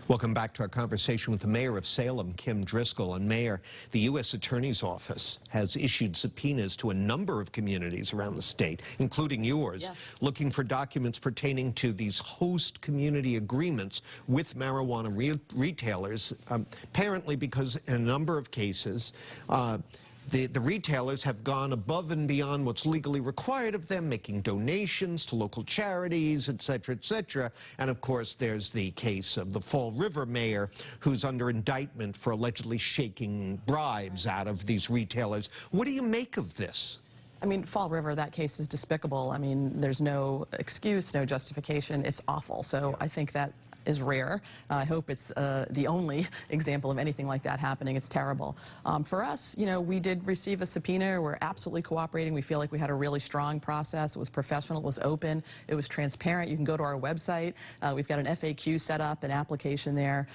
Welcome back to our conversation with the mayor of Salem, Kim Driscoll. And Mayor, the U.S. Attorney's Office has issued subpoenas to a number of communities around the state, including yours, yes, looking for documents pertaining to these host community agreements with marijuana retailers, apparently because in a number of cases, the retailers have gone above and beyond what's legally required of them, making donations to local charities, et cetera, et cetera. And of course, there's the case of the Fall River mayor who's under indictment for allegedly shaking bribes out of these retailers. What do you make of this? I mean, Fall River, that case is despicable. I mean, there's no excuse, no justification. It's awful. So I think that is rare. I hope it's the only example of anything like that happening. It's terrible. For us, you know, we did receive a subpoena. We're absolutely cooperating. We feel like we had a really strong process. It was professional. It was open. It was transparent. You can go to our website. We've got an FAQ set up, an application there.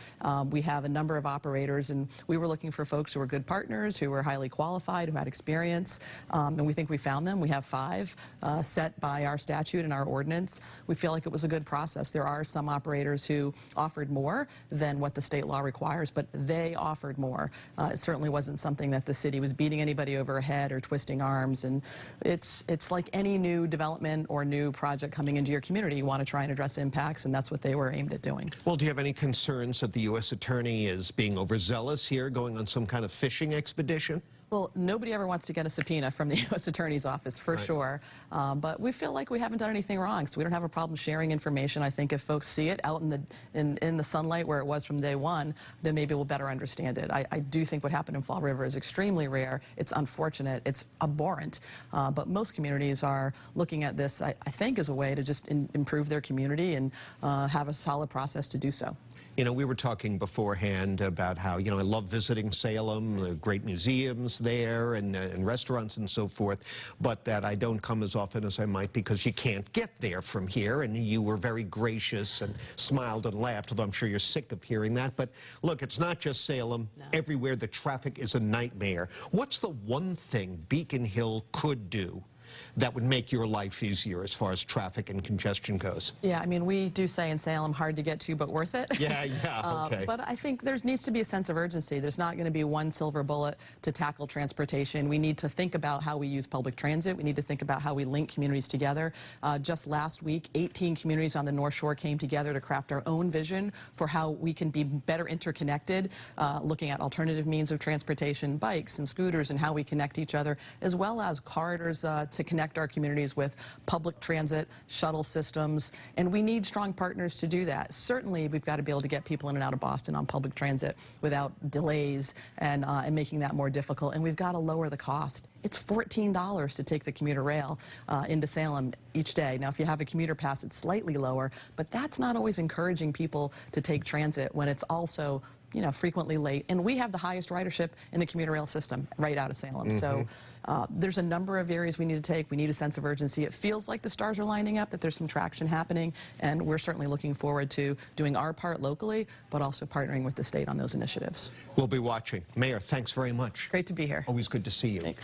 We have a number of operators, and we were looking for folks who were good partners, who were highly qualified, who had experience, and we think we found them. We have 5 set by our statute and our ordinance. We feel like it was a good process. There are some operators who offered more than what the state law requires, but they offered more. It certainly wasn't something that the city was beating anybody over a head or twisting arms, and it's like any new development or new project coming into your community. You want to try and address impacts, and that's what they were aimed at doing. Well, do you have any concerns that the U.S. Attorney is being overzealous here, going on some kind of fishing expedition? Well, nobody ever wants to get a subpoena from the U.S. Attorney's Office, for sure. But we feel like we haven't done anything wrong, so we don't have a problem sharing information. I think if folks see it out in the sunlight where it was from day one, then maybe we'll better understand it. I do think what happened in Fall River is extremely rare. It's unfortunate. It's abhorrent. But most communities are looking at this, I think, as a way to just improve their community and have a solid process to do so. You know, we were talking beforehand about how, you know, I love visiting Salem, great museums there and restaurants and so forth, but that I don't come as often as I might because you can't get there from here. And you were very gracious and smiled and laughed, although I'm sure you're sick of hearing that. But look, it's not just Salem. No. Everywhere the traffic is a nightmare. What's the one thing Beacon Hill could do that would make your life easier as far as traffic and congestion goes? Yeah, I mean, we do say in Salem, hard to get to, but worth it. Yeah, okay. But I think there needs to be a sense of urgency. There's not going to be one silver bullet to tackle transportation. We need to think about how we use public transit. We need to think about how we link communities together. Just last week, 18 communities on the North Shore came together to craft our own vision for how we can be better interconnected, looking at alternative means of transportation, bikes and scooters, and how we connect each other, as well as corridors to connect our communities with public transit, shuttle systems, and we need strong partners to do that. Certainly, we've got to be able to get people in and out of Boston on public transit without delays and making that more difficult, and we've got to lower the cost. It's $14 to take the commuter rail into Salem each day. Now, if you have a commuter pass, it's slightly lower, but that's not always encouraging people to take transit when it's also, you know, frequently late. And we have the highest ridership in the commuter rail system right out of Salem. So there's a number of areas we need to take. We need a sense of urgency. It feels like the stars are lining up, that there's some traction happening, and we're certainly looking forward to doing our part locally, but also partnering with the state on those initiatives. We'll be watching. Mayor, thanks very much. Great to be here. Always good to see you. Thanks.